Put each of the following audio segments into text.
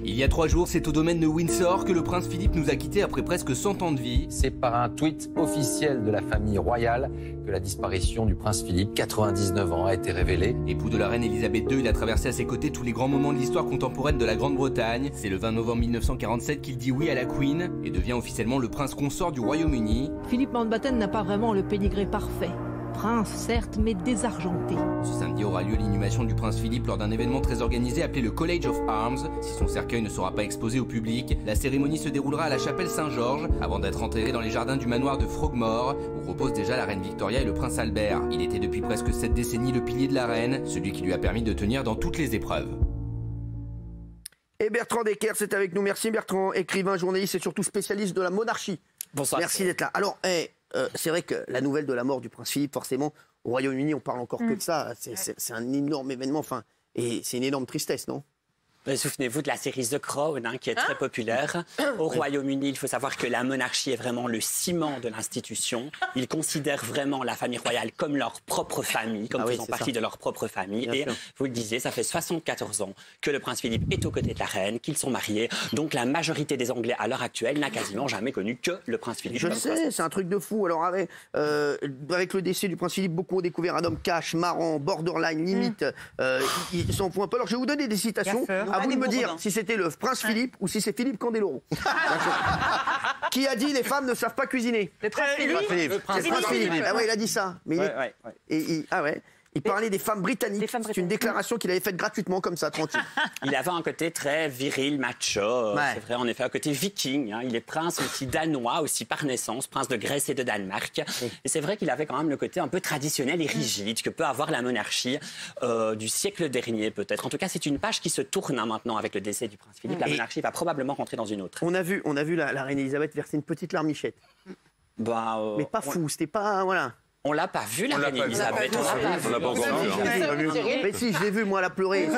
Il y a 3 jours, c'est au domaine de Windsor que le prince Philippe nous a quittés après presque 100 ans de vie. C'est par un tweet officiel de la famille royale que la disparition du prince Philippe, 99 ans, a été révélée. Époux de la reine Elisabeth II, il a traversé à ses côtés tous les grands moments de l'histoire contemporaine de la Grande-Bretagne. C'est le 20 novembre 1947 qu'il dit oui à la Queen et devient officiellement le prince consort du Royaume-Uni. Philippe Mountbatten n'a pas vraiment le pédigré parfait. Prince, certes, mais désargenté. Ce samedi aura lieu l'inhumation du prince Philippe lors d'un événement très organisé appelé le College of Arms. Si son cercueil ne sera pas exposé au public, la cérémonie se déroulera à la chapelle Saint-Georges avant d'être enterré dans les jardins du manoir de Frogmore où reposent déjà la reine Victoria et le prince Albert. Il était depuis presque 7 décennies le pilier de la reine, celui qui lui a permis de tenir dans toutes les épreuves. Et Bertrand Decker, c'est avec nous. Merci Bertrand, écrivain, journaliste et surtout spécialiste de la monarchie. Bonsoir. Merci d'être là. Alors, c'est vrai que la nouvelle de la mort du prince Philippe, forcément, au Royaume-Uni, on parle encore que de ça. C'est un énorme événement, enfin, et c'est une énorme tristesse, non ? Souvenez-vous de la série The Crown, qui est très populaire. Au Royaume-Uni, il faut savoir que la monarchie est vraiment le ciment de l'institution. Ils considèrent vraiment la famille royale comme leur propre famille, comme faisant partie de leur propre famille. Bien sûr. Vous le disiez, ça fait 74 ans que le prince Philippe est aux côtés de la reine, qu'ils sont mariés. Donc la majorité des Anglais à l'heure actuelle n'a quasiment jamais connu que le prince Philippe. Je sais, c'est un truc de fou. Alors avec le décès du prince Philippe, beaucoup ont découvert un homme cash, marrant, borderline, limite. Ils s'en font un peu. Alors je vais vous donner des citations. À vous de me dire si c'était le prince Philippe ou si c'est Philippe Candeloro. Qui a dit les femmes ne savent pas cuisiner? Le prince Philippe. Le prince Philippe. Ah ouais, il a dit ça. Mais il parlait des femmes britanniques. C'est une déclaration qu'il avait faite gratuitement comme ça, tranquille. Il avait un côté très viril, macho. C'est vrai, en effet, un côté viking. Il est prince aussi danois, aussi par naissance, prince de Grèce et de Danemark. Et c'est vrai qu'il avait quand même le côté un peu traditionnel et rigide que peut avoir la monarchie du siècle dernier, peut-être. En tout cas, c'est une page qui se tourne maintenant avec le décès du prince Philippe. La monarchie va probablement rentrer dans une autre. On a vu la reine Elisabeth verser une petite larmichette. Mais pas fou, c'était pas... Voilà. On l'a pas vu, la reine Elisabeth. On l'a pas encore vu. Mais si, je l'ai vu, moi, elle a pleuré.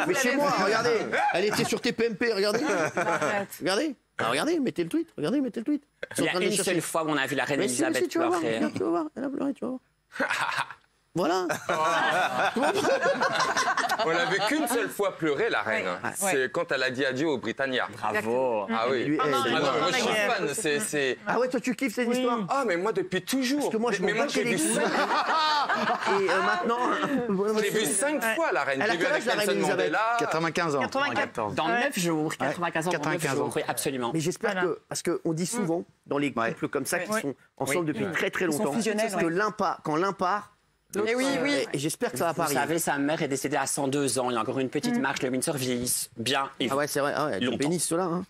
Mais chez moi, regardez. Elle était sur TPMP, regardez. Regardez. Ah, regardez, mettez le tweet. Regardez, mettez le tweet. Il y a une seule fois où on a vu la reine Elisabeth pleurer. Tu vas voir, elle a pleuré, tu vas voir. Voilà. On l'a vu qu'une seule fois pleurer, la reine. C'est quand elle a dit adieu aux Britannias. Bravo. Ah oui. Moi, je suis fan. Ah ouais, toi, tu kiffes cette histoire? Ah, mais moi, depuis toujours. Parce que moi, j'ai vu 5. Et maintenant... J'ai vu 5 fois la reine. Elle a quel âge, la reine Elisabeth? 95 ans. 94. Dans 9 jours. 95 ans. 95 ans. Oui, absolument. Mais j'espère que... Parce qu'on dit souvent, dans les couples comme ça, qui sont ensemble depuis très très longtemps, que quand l'un part... Et j'espère que ça va pas arriver. Vous savez, sa mère est décédée à 102 ans. Il y a encore une petite marche. Les Windsor vieillissent bien. Ah ouais, c'est vrai. Ah ouais, ils bénissent ceux-là. Hein.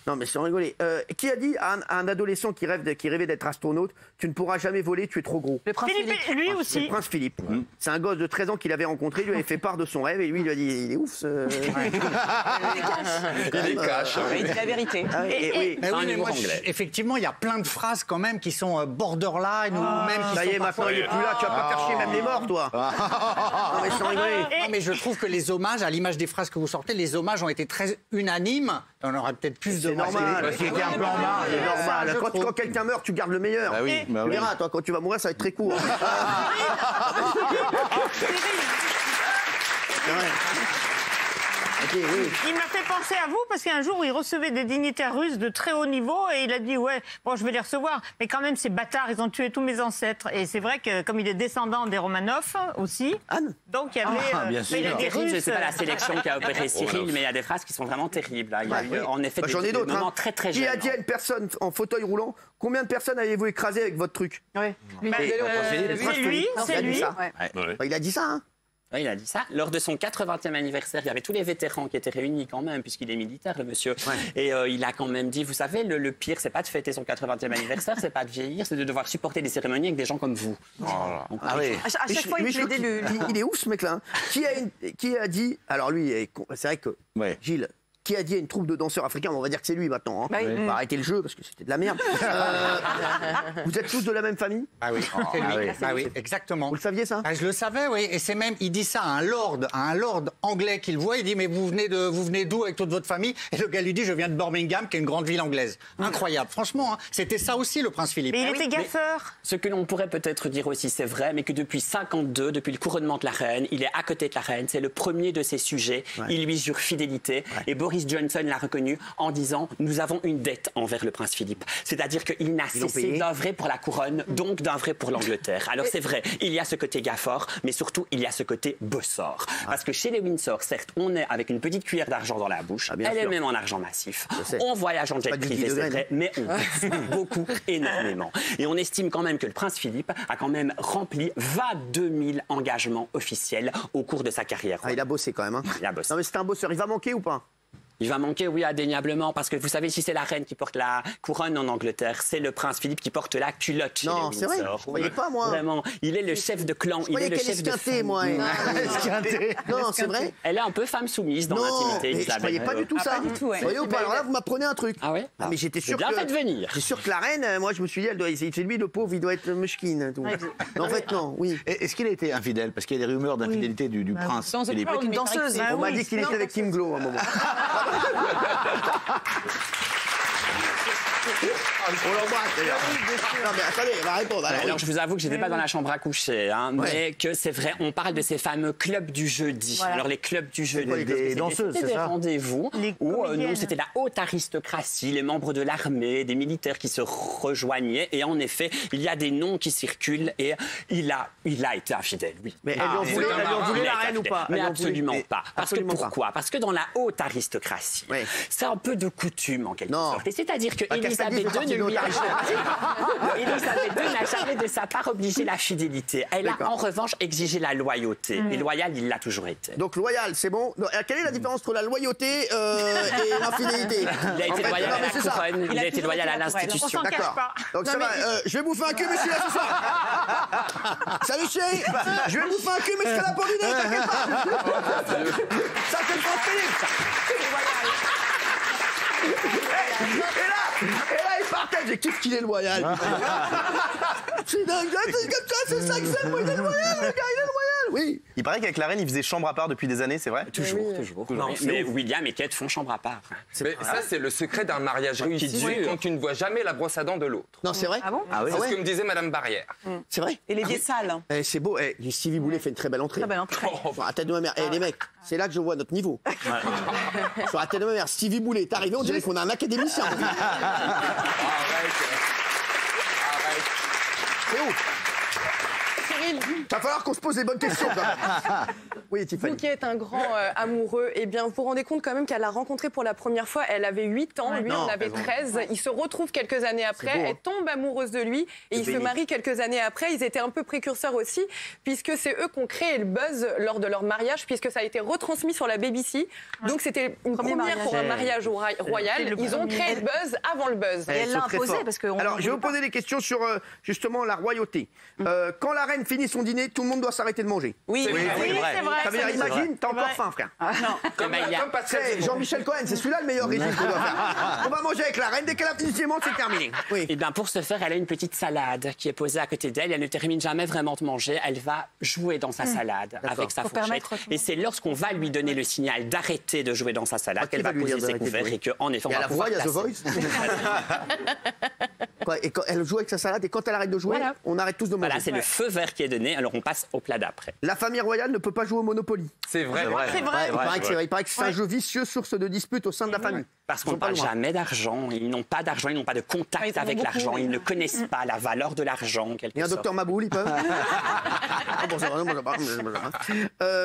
Non, mais sans rigoler. Qui a dit à un adolescent qui rêvait d'être astronaute, tu ne pourras jamais voler, tu es trop gros? Le prince Philippe, lui aussi. Le prince Philippe. C'est un gosse de 13 ans qu'il avait rencontré. Il lui avait fait part de son rêve et lui, il lui a dit, il est ouf ce... Il est cash. Il dit la vérité. Effectivement, il y a plein de phrases quand même qui sont borderline ou même qui ça y est, maintenant il est plus là. Tu vas pas faire chier même les morts, toi. Non, mais sans rigoler. Non, mais je trouve que les hommages, à l'image des phrases que vous sortez, les hommages ont été très unanimes. On aurait peut-être plus de... C'est normal. C'est normal. Quand quelqu'un meurt, tu gardes le meilleur. Ah oui, tu verras, toi, quand tu vas mourir, ça va être très court. Il m'a fait penser à vous parce qu'un jour, il recevait des dignitaires russes de très haut niveau et il a dit, ouais, bon, je vais les recevoir. Mais quand même, ces bâtards, ils ont tué tous mes ancêtres. Et c'est vrai que comme il est descendant des Romanov aussi, donc il y avait... bien sûr. Je ne sais pas la sélection qui a opéré Cyril, mais il y a des phrases qui sont vraiment terribles. Il y a eu, en effet, des moments très très jeunes. Qui a dit à une personne en fauteuil roulant, combien de personnes avez-vous écrasé avec votre truc? C'est lui. Il a dit ça, hein. Oui, il a dit ça. Lors de son 80e anniversaire, il y avait tous les vétérans qui étaient réunis quand même, puisqu'il est militaire, le monsieur. Et il a quand même dit, vous savez, le pire, c'est pas de fêter son 80e anniversaire, c'est pas de vieillir, c'est de devoir supporter des cérémonies avec des gens comme vous. Donc, à chaque fois, il est ouf, ce mec-là. Qui a dit... Alors lui, c'est vrai que Gilles... Qui a dit à une troupe de danseurs africains, on va dire que c'est lui maintenant, hein. On va arrêter le jeu parce que c'était de la merde. Vous êtes tous de la même famille? Ah oui, oui, exactement. Vous le saviez ça? Je le savais, oui. Et c'est même, il dit ça à un lord anglais qu'il voit. Il dit, mais vous venez d'où avec toute votre famille? Et le gars lui dit, je viens de Birmingham, qui est une grande ville anglaise. Incroyable, franchement. Hein, c'était ça aussi le prince Philippe. Mais il était gaffeur. Ce que l'on pourrait peut-être dire aussi, c'est vrai, mais que depuis 52, depuis le couronnement de la reine, il est à côté de la reine. C'est le premier de ses sujets. Il lui jure fidélité. Et Boris Boris Johnson l'a reconnu en disant « Nous avons une dette envers le prince Philippe ». C'est-à-dire qu'il n'a cessé d'œuvrer pour la couronne, donc d'œuvrer pour l'Angleterre. Alors c'est vrai, il y a ce côté Gafford, mais surtout il y a ce côté bossor. Parce que chez les Windsor, certes, on est avec une petite cuillère d'argent dans la bouche, elle est même en argent massif. On voyage en jet privé, c'est vrai, mais on bosse beaucoup, énormément. Et on estime quand même que le prince Philippe a quand même rempli 22 000 engagements officiels au cours de sa carrière. Il a bossé quand même. Hein. Il a bossé. Non mais c'est un bosseur, il va manquer ou pas? Il va manquer, oui, indéniablement, parce que vous savez, si c'est la reine qui porte la couronne en Angleterre, c'est le prince Philippe qui porte la culotte chez les Windsor. Non, c'est vrai, je croyais pas, moi. Vraiment, il est le chef de clan, il est le chef de famille. Moi. Non, c'est vrai. Elle est un peu femme soumise dans l'intimité, Elisabeth. Je croyais pas du tout ça. Pas du tout, ouais. Voyez ou pas? Alors là, vous m'apprenez un truc. Ah ouais? Ah, mais j'étais sûr bien fait de venir. J'étais sûr que la reine, moi, je me suis dit, elle doit essayer. C'est lui, le pauvre, il doit être meshkin. Mais en fait, non, oui. Est-ce qu'il a été infidèle? Parce qu'il y a des rumeurs d'infidélité du prince Philippe. Une danseuse. On m'a dit qu'il était avec Kim Glow à un moment. On l'embrasse d'ailleurs. Non mais attendez, elle va répondre. Alors je vous avoue que j'étais pas dans la chambre à coucher, hein, mais que c'est vrai, on parle de ces fameux clubs du jeudi. Voilà. Alors les clubs du jeudi, des danseuses, c'est ça? C'était des rendez-vous où nous c'était la haute aristocratie, les membres de l'armée, des militaires qui se rejoignaient, et en effet il y a des noms qui circulent et il a été infidèle, oui. Mais elle lui en voulait la reine ou pas? Mais absolument pas. Parce que pourquoi? Parce que dans la haute aristocratie, c'est un peu de coutume en quelque sorte. Et c'est-à-dire que Elisabeth II n'a jamais de sa part obligé la fidélité. Elle a en revanche exigé la loyauté. Et loyal, il l'a toujours été. Donc loyal, c'est bon. Quelle est la différence entre la loyauté et l'infidélité? Il a été loyal à la couronne, il a été loyal à l'institution. D'accord. Donc ça va. Je vais bouffer un cul, mais je suis là ce soir. Salut chérie. Je vais bouffer un cul, mais je serai là pour dîner, t'inquiète pas. Ça, c'est le prince Philippe, ça. Et là, il partage. J'ai kiffé qu'il est loyal. C'est dingue. C'est comme ça, c'est ça que c'est. Moi, il est loyal, le gars, il est loyal. Oui. Il paraît qu'avec la reine, il faisait chambre à part depuis des années, c'est vrai? Toujours. Non, mais William et Kate font chambre à part. Mais ça, c'est le secret d'un mariage réussi, c'est quand tu ne vois jamais la brosse à dents de l'autre. Non, c'est vrai. Ah bon? C'est ce que me disait Madame Barrière. C'est vrai. Et les pieds sales. C'est beau. Stevie Boulet fait une très belle entrée. Très belle entrée. Sur la tête de ma mère. Les mecs, c'est là que je vois notre niveau. Sur la tête de ma mère, Stevie Boulet est arrivé, on dirait qu'on a un académicien. Arrête. C'est ouf. Cyril, va falloir qu'on se pose les bonnes questions quand même. Oui, Tiffany. Vous qui êtes un grand amoureux, eh bien, vous vous rendez compte quand même qu'elle l'a rencontré pour la première fois. Elle avait 8 ans, lui en avait 13. Ils se retrouvent quelques années après. Beau, hein. Elle tombe amoureuse de lui et ils se marient quelques années après. Ils étaient un peu précurseurs aussi, puisque c'est eux qui ont créé le buzz lors de leur mariage, puisque ça a été retransmis sur la BBC. Donc c'était une première pour un mariage royal. Ils ont créé le buzz avant le buzz. Et elle l'a imposé parce que. Alors, je vais vous poser des questions sur justement la royauté. Quand la reine finit son dîner, tout le monde doit s'arrêter de manger. Oui, c'est vrai. Ça veut dire, imagine, t'as encore faim, frère. Non. Comme Jean-Michel Cohen, c'est celui-là le meilleur régime qu'on doit faire. On va manger avec la reine, dès qu'elle a fini ses manches, c'est terminé. Oui. Et bien pour ce faire, elle a une petite salade qui est posée à côté d'elle. Elle ne termine jamais vraiment de manger. Elle va jouer dans sa salade avec sa fourchette. Et c'est lorsqu'on va lui donner le signal d'arrêter de jouer dans sa salade qu'elle va poser ses couverts et qu'en effet, on va pouvoir. Il y a The Voice. Et quand elle joue avec sa salade et quand elle arrête de jouer, on arrête tous de manger. Voilà, c'est le feu vert qui est donné. Alors on passe au plat d'après. La famille royale ne peut pas jouer au Monopoly. C'est vrai. Il paraît que c'est un jeu vicieux, source de disputes au sein de la famille. Parce qu'on ne parle jamais d'argent. Ils n'ont pas d'argent, ils n'ont pas de contact avec l'argent. Ils ne connaissent pas la valeur de l'argent. Et un docteur Maboul, ils peuvent.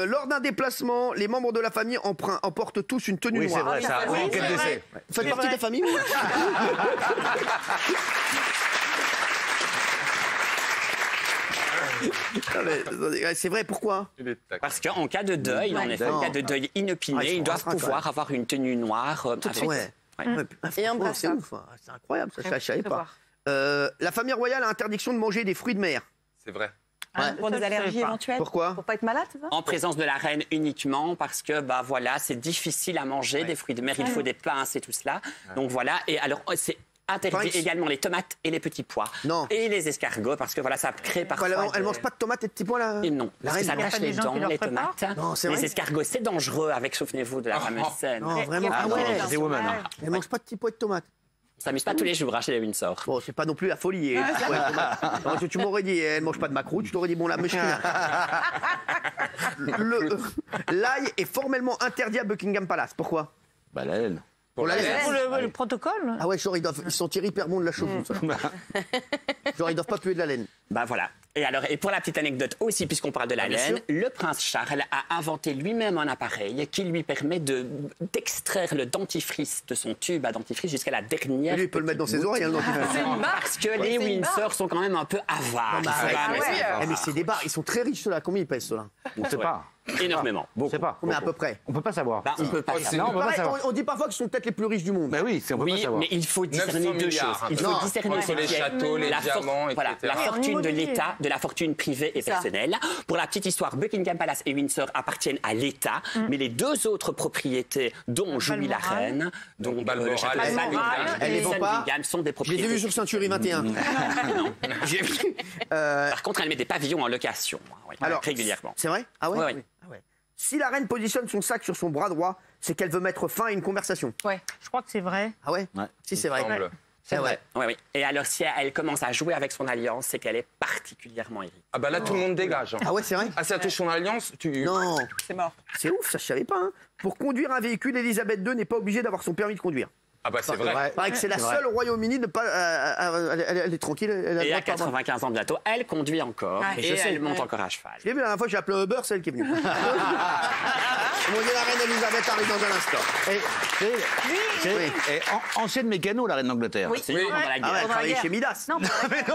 Lors d'un déplacement, les membres de la famille emportent tous une tenue noire. Oui, c'est vrai, ça. En quel décès. Vous faites partie de la famille, vous? C'est vrai, pourquoi? Parce qu'en cas de deuil, en effet, en cas de deuil inopiné, ils doivent pouvoir avoir une tenue noire. Et un brassard. C'est ouf, c'est incroyable, ça, je ne savais pas. La famille royale a interdiction de manger des fruits de mer. C'est vrai. Pour des allergies éventuelles. Pourquoi? Pour pas être malade, c'est ça? En présence de la reine uniquement, parce que bah voilà, c'est difficile à manger des fruits de mer. Il faut des pinces et tout cela. Donc voilà. Et alors c'est interdit également les tomates et les petits pois. Non. Et les escargots, parce que voilà, ça crée parfois. Elle mange pas de tomates et de petits pois là? Et non. Parce que ça tâche les dents, les tomates. Non, c'est vrai. Les escargots, c'est dangereux. Avec, souvenez-vous de la fameuse scène. Non, vraiment. Des women. Elle mange pas de petits pois et de tomates. On s'amuse pas tous les jours chez les Windsor. Bon, c'est pas non plus la folie. Tu m'aurais dit, elle mange pas de macro, tu t'aurais dit, bon, la mouchkina. L'ail est formellement interdit à Buckingham Palace. Pourquoi? Bah, la laine. Pour la laine. Pour le protocole. Ah ouais, genre ils sentent hyper bon de la cheveux. Genre ils doivent pas puer de la laine. Bah voilà. Et pour la petite anecdote aussi, puisqu'on parle de la laine, le prince Charles a inventé lui-même un appareil qui lui permet d'extraire le dentifrice de son tube à dentifrice jusqu'à la dernière. Lui, il peut le mettre dans ses oreilles, le dentifrice. C'est une marque. Parce que les Windsor sont quand même un peu avares. Mais c'est des bars, ils sont très riches ceux-là. Combien ils pèsent ceux-là? On ne sait pas. Énormément. On ne sait pas. Combien à peu près? On peut pas savoir. Bah, on peut pas savoir. Non, on peut pas savoir. On dit parfois qu'ils sont peut-être les plus riches du monde. Bah oui, on peut pas savoir. Mais il faut discerner deux choses. Il faut discerner entre les châteaux, les diamants, voilà, etc. la fortune de l'État, de la fortune privée et personnelle. Pour la petite histoire, Buckingham Palace et Windsor appartiennent à l'État, mais les deux autres propriétés dont jouit la reine, dont le château de elle les vend pas. sont des Je les ai propriétés. vus sur Century 21. Par contre, elle met des pavillons en location régulièrement. C'est vrai? Ah ouais? Oui. Si la reine positionne son sac sur son bras droit, c'est qu'elle veut mettre fin à une conversation. Ouais. Je crois que c'est vrai. Ah ouais? Si, c'est vrai. C'est vrai. Oui. Et alors, si elle commence à jouer avec son alliance, c'est qu'elle est particulièrement irritée. Ah bah là, tout le monde dégage. Ah ouais, c'est vrai? Ah, si elle touche son alliance, Non. C'est mort. C'est ouf, ça je savais pas. Hein. Pour conduire un véhicule, Elisabeth II n'est pas obligée d'avoir son permis de conduire. Ah bah c'est vrai. Pareil que c'est la seule au Royaume-Uni de pas. Elle est tranquille. Et à 95 ans bientôt, elle conduit encore et elle monte encore à cheval. J'ai vu la dernière fois que j'ai appelé un Uber, c'est elle qui est venue. Mon Dieu, la reine Elisabeth arrive dans un instant. Et ancienne mécano, la reine d'Angleterre. Oui. Pendant la Ah guerre. ouais, elle travaillait chez Midas. Non, mais c'est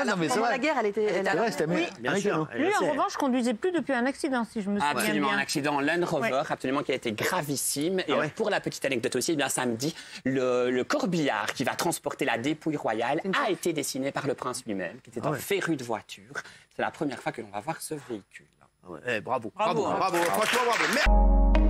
pendant vrai. la guerre, elle était C'est vrai, c'était Bien sûr. Lui, en revanche, conduisait plus depuis un accident, si je me souviens Absolument, bien. un accident Land Rover, absolument, qui a été gravissime. Et pour la petite anecdote aussi, eh bien, samedi, le corbillard qui va transporter la dépouille royale a été dessiné par le prince lui-même, qui était un féru de voiture. C'est la première fois que l'on va voir ce véhicule. Bravo. Bravo. Franchement, bravo.